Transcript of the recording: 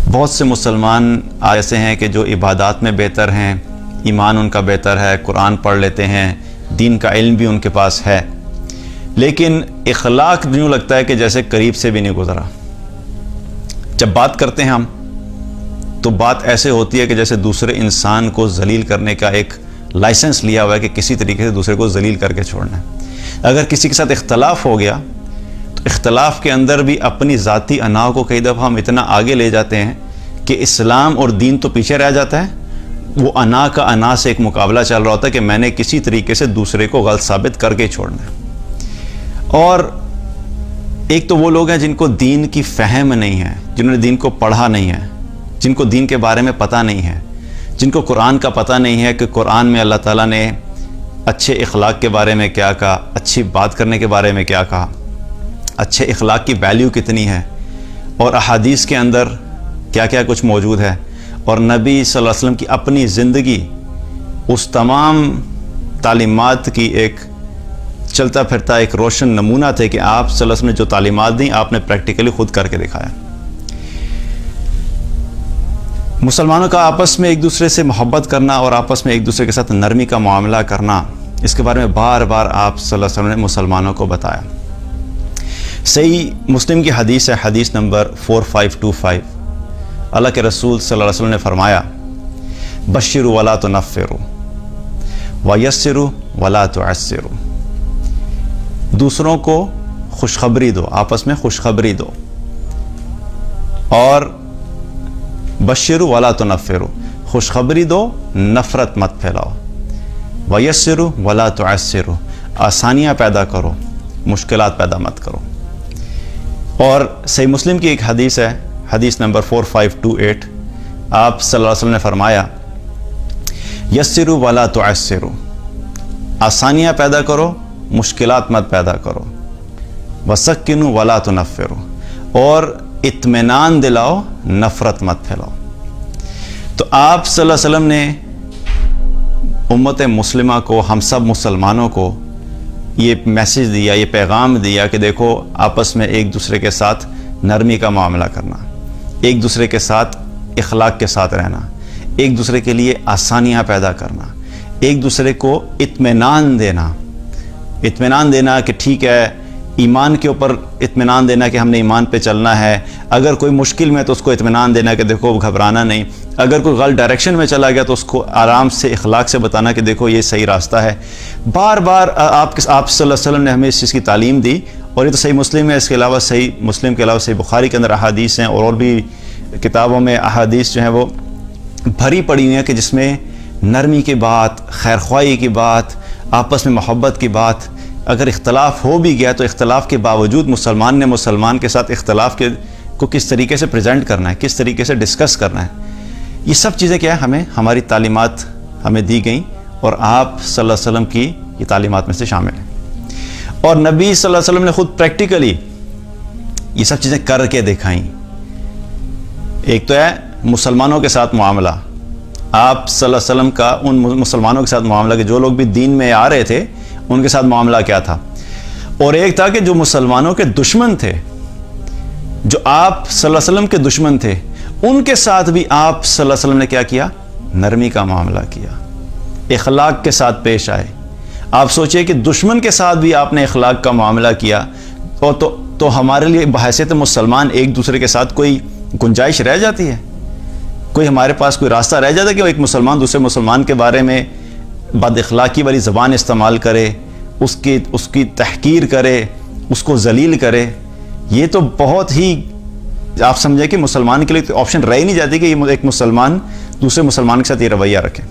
بہت سے مسلمان ایسے ہیں کہ جو عبادات میں بہتر ہیں، ایمان ان کا بہتر ہے، قرآن پڑھ لیتے ہیں، دین کا علم بھی ان کے پاس ہے، لیکن اخلاق یوں لگتا ہے کہ جیسے قریب سے بھی نہیں گزرا۔ جب بات کرتے ہیں ہم تو بات ایسے ہوتی ہے کہ جیسے دوسرے انسان کو ذلیل کرنے کا ایک لائسنس لیا ہوا ہے کہ کسی طریقے سے دوسرے کو ذلیل کر کے چھوڑنا ہے۔ اگر کسی کے ساتھ اختلاف ہو گیا تو اختلاف کے اندر بھی اپنی ذاتی انا کو کئی دفعہ ہم اتنا آگے لے جاتے ہیں کہ اسلام اور دین تو پیچھے رہ جاتا ہے، وہ انا کا انا سے ایک مقابلہ چل رہا ہوتا ہے کہ میں نے کسی طریقے سے دوسرے کو غلط ثابت کر کے چھوڑنا ہے۔ اور ایک تو وہ لوگ ہیں جن کو دین کی فہم نہیں ہے، جنہوں نے دین کو پڑھا نہیں ہے، جن کو دین کے بارے میں پتہ نہیں ہے، جن کو قرآن کا پتہ نہیں ہے کہ قرآن میں اللہ تعالیٰ نے اچھے اخلاق کے بارے میں کیا کہا، اچھی بات کرنے کے بارے میں کیا کہا، اچھے اخلاق کی ویلیو کتنی ہے، اور احادیث کے اندر کیا کیا کچھ موجود ہے، اور نبی صلی اللہ علیہ وسلم کی اپنی زندگی اس تمام تعلیمات کی ایک چلتا پھرتا ایک روشن نمونہ تھے کہ آپ صلی اللہ علیہ وسلم نے جو تعلیمات دیں آپ نے پریکٹیکلی خود کر کے دکھایا۔ مسلمانوں کا آپس میں ایک دوسرے سے محبت کرنا اور آپس میں ایک دوسرے کے ساتھ نرمی کا معاملہ کرنا، اس کے بارے میں بار بار آپ صلی اللہ علیہ وسلم نے مسلمانوں کو بتایا۔ صحیح مسلم کی حدیث ہے، حدیث نمبر 4525، اللہ کے رسول صلی اللہ علیہ وسلم نے فرمایا، بشروا ولا تنفروا ویسروا ولا تعسروا، دوسروں کو خوشخبری دو، آپس میں خوشخبری دو، اور بشروا ولا تنفروا، خوشخبری دو، نفرت مت پھیلاؤ، ویسروا ولا تعسروا، آسانیاں پیدا کرو، مشکلات پیدا مت کرو۔ اور صحیح مسلم کی ایک حدیث ہے، حدیث نمبر 4528، آپ صلی اللہ علیہ وسلم نے فرمایا، یسروا ولا تعسروا، آسانیاں پیدا کرو، مشکلات مت پیدا کرو، وسکنوا ولا تنفروا، اور اطمینان دلاؤ، نفرت مت پھیلاؤ۔ تو آپ صلی اللہ علیہ وسلم نے امت مسلمہ کو، ہم سب مسلمانوں کو یہ میسج دیا، یہ پیغام دیا کہ دیکھو آپس میں ایک دوسرے کے ساتھ نرمی کا معاملہ کرنا، ایک دوسرے کے ساتھ اخلاق کے ساتھ رہنا، ایک دوسرے کے لیے آسانیاں پیدا کرنا، ایک دوسرے کو اطمینان دینا کہ ٹھیک ہے، ایمان کے اوپر اطمینان دینا کہ ہم نے ایمان پہ چلنا ہے، اگر کوئی مشکل میں تو اس کو اطمینان دینا کہ دیکھو گھبرانا نہیں، اگر کوئی غلط ڈائریکشن میں چلا گیا تو اس کو آرام سے اخلاق سے بتانا کہ دیکھو یہ صحیح راستہ ہے۔ بار بار آپ صلی اللہ علیہ وسلم نے ہمیں اس چیز کی تعلیم دی، اور یہ تو صحیح مسلم ہے، اس کے علاوہ صحیح مسلم کے علاوہ صحیح بخاری کے اندر احادیث ہیں، اور بھی کتابوں میں احادیث جو ہیں وہ بھری پڑی ہوئی ہیں کہ جس میں نرمی کی بات، خیرخواہی کی بات، آپس میں محبت کی بات، اگر اختلاف ہو بھی گیا تو اختلاف کے باوجود مسلمان نے مسلمان کے ساتھ اختلاف کو کس طریقے سے پریزنٹ کرنا ہے، کس طریقے سے ڈسکس کرنا ہے، یہ سب چیزیں کیا ہے ہمیں ہماری تعلیمات ہمیں دی گئیں، اور آپ صلی اللہ علیہ وسلم کی یہ تعلیمات میں سے شامل ہیں۔ اور نبی صلی اللہ علیہ وسلم نے خود پریکٹیکلی یہ سب چیزیں کر کے دکھائیں۔ ایک تو ہے مسلمانوں کے ساتھ معاملہ، آپ صلی اللہ علیہ وسلم کا ان مسلمانوں کے ساتھ معاملہ کہ جو لوگ بھی دین میں آ رہے تھے ان کے ساتھ معاملہ کیا تھا، اور ایک تھا کہ جو مسلمانوں کے دشمن تھے، جو آپ صلی اللہ علیہ وسلم کے دشمن تھے، ان کے ساتھ بھی آپ صلی اللہ علیہ وسلم نے کیا کیا، نرمی کا معاملہ کیا، اخلاق کے ساتھ پیش آئے۔ آپ سوچئے کہ دشمن کے ساتھ بھی آپ نے اخلاق کا معاملہ کیا، اور تو ہمارے لیے بحیثیت مسلمان ایک دوسرے کے ساتھ کوئی گنجائش رہ جاتی ہے، کوئی ہمارے پاس کوئی راستہ رہ جاتا ہے کہ ایک مسلمان دوسرے مسلمان کے بارے میں بد اخلاقی والی زبان استعمال کرے، اس کی تحقیر کرے، اس کو ذلیل کرے؟ یہ تو بہت ہی آپ سمجھے کہ مسلمان کے لیے آپشن رہ ہی نہیں جاتی کہ ایک مسلمان دوسرے مسلمان کے ساتھ یہ رویہ رکھے۔